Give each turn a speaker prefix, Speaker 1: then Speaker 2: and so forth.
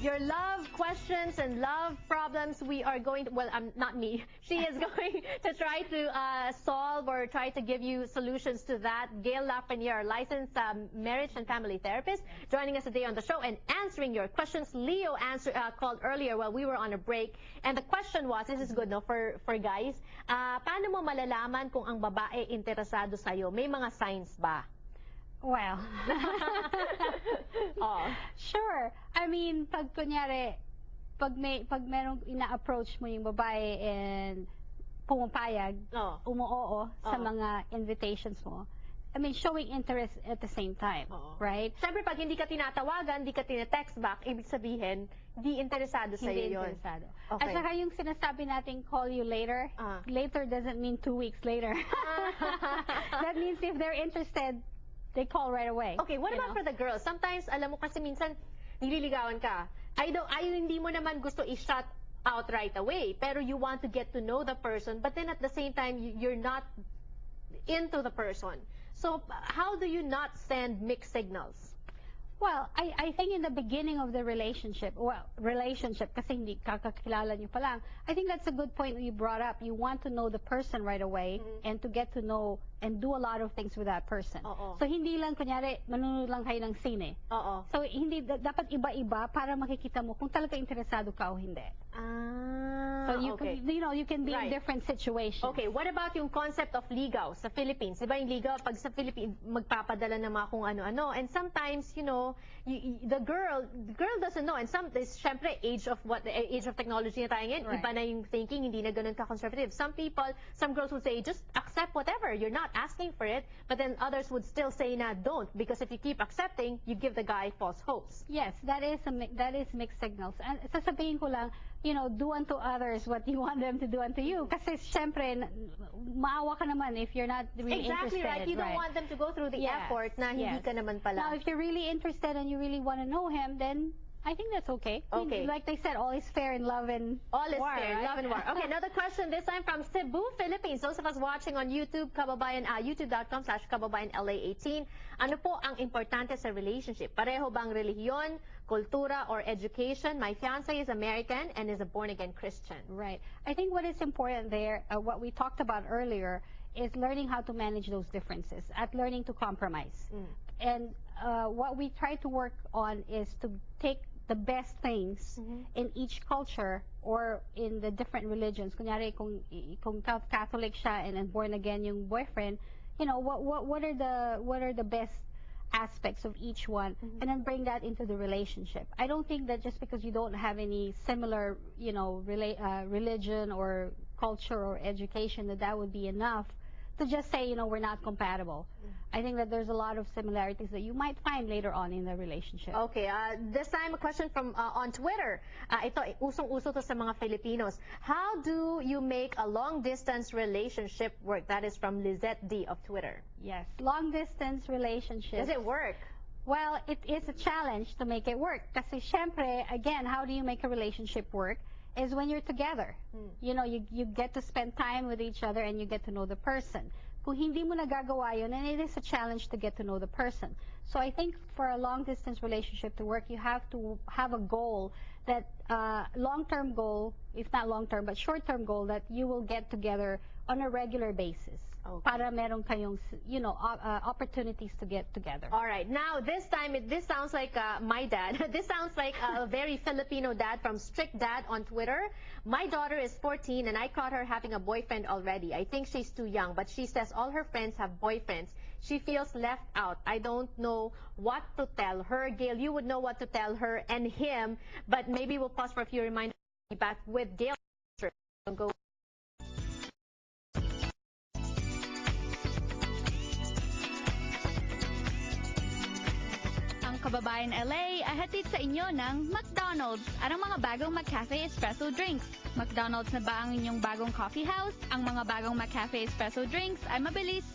Speaker 1: your love questions and love problems, we are going to, well, not me, she is going to try to solve or try to give you solutions to that. Gale LaFreniere, licensed marriage and family therapist, joining us today on the show and answering your questions. Leo called earlier while we were on a break, and the question was, this is good, no, for guys, paano mo malalaman kung ang babae interesado sa'yo? May mga signs ba?
Speaker 2: Well, sure. I mean, pag kunyari, pag merong ina-approach mo yung babae and pumapayag, umuoo sa mga invitations mo, I mean, showing interest at the same time, right?
Speaker 1: Siyempre, pag hindi ka tinatawagan, hindi ka tina-text back, ibig sabihin, hindi interesado sa'yo yun.
Speaker 2: Hindi interesado.
Speaker 1: Okay.
Speaker 2: At saka yung sinasabi natin, call you later, later doesn't mean 2 weeks later. That means if they're interested, they call right away.
Speaker 1: Okay, what about for the girls? Sometimes, alam mo kasi minsan, nililigawan ka. Hindi mo naman gusto i-shut out right away, pero you want to get to know the person, but then at the same time, you're not into the person. So, how do you not send mixed signals?
Speaker 2: Well, I think in the beginning of the relationship, kasi hindi kakakilala nyo pa lang, I think that's a good point that you brought up. You want to know the person right away and to get to know and do a lot of things with that person. So, hindi lang, kunyari, manunod lang kayo ng sine. So, hindi, dapat iba-iba para makikita mo kung talaga interesado ka o hindi. So, you can be in different situations.
Speaker 1: Okay, what about yung concept of ligaw sa Philippines? Diba yung ligaw, pag sa Philippines, magpapadala ng mga kung ano-ano. And sometimes, you know, the girl doesn't know. And syempre, age of technology na tayo ngayon, iba na yung thinking, hindi na ganun ka-conservative. Some girls would say, just accept whatever. You're not asking for it. But then others would still say na don't, because if you keep accepting, you give the guy false hopes.
Speaker 2: Yes, that is mixed signals. And sasabihin ko lang, you know, do unto others what you want them to do unto you. Kasi syempre, maawa ka naman if you're not really interested.
Speaker 1: Exactly right. You don't want them to go through the effort na hindi ka naman pala.
Speaker 2: Now, if you're really interested and you really want to know him, then I think that's okay.
Speaker 1: Okay.
Speaker 2: Like they said, all is fair in love and
Speaker 1: all is
Speaker 2: war,
Speaker 1: fair in love and war. Okay, another question, this time from Cebu, Philippines. Those of us watching on YouTube, Kababayan, youtube.com/kababayanla18. Ano po ang importante sa relationship? Pareho bang relihiyon, kultura, or education? My fiancé is American and is a born-again Christian.
Speaker 2: Right. I think what is important there, what we talked about earlier, is learning how to manage those differences, at learning to compromise. And what we try to work on is to take the best things in each culture or in the different religions. Kunyari, kung Catholic siya and born again yung boyfriend, you know, what are the best aspects of each one, and then bring that into the relationship. I don't think that just because you don't have any similar, you know, religion or culture or education, that would be enough to just say, you know, we're not compatible. I think that there's a lot of similarities that you might find later on in the relationship.
Speaker 1: Okay, this time a question from on Twitter. Ito, usong-uso to sa mga Filipinos. How do you make a long-distance relationship work? That is from Lizette D of Twitter.
Speaker 2: Yes, long-distance relationship.
Speaker 1: Does it work?
Speaker 2: Well, it is a challenge to make it work. Kasi syempre, again, how do you make a relationship work? Is when you're together. You know, you get to spend time with each other and you get to know the person. Kung hindi mo nagagawa yun, and it is a challenge to get to know the person. So I think for a long-distance relationship to work, you have to have a goal that, long-term goal, if not long-term, but short-term goal, that you will get together on a regular basis. Para meron kayong, you know, opportunities to get together.
Speaker 1: All right. Now, this time, this sounds like my dad. This sounds like a very Filipino dad from Strict Dad on Twitter. My daughter is 14, and I caught her having a boyfriend already. I think she's too young, but she says all her friends have boyfriends. She feels left out. I don't know what to tell her. Gale, you would know what to tell her and him, but maybe we'll pause for a few reminders. Back with Gale. Go.
Speaker 3: Kababayan LA, ahatid sa inyo ng McDonald's at ang mga bagong McCafe Espresso drinks. McDonald's na ba ang inyong bagong coffee house? Ang mga bagong McCafe Espresso drinks ay mabilis,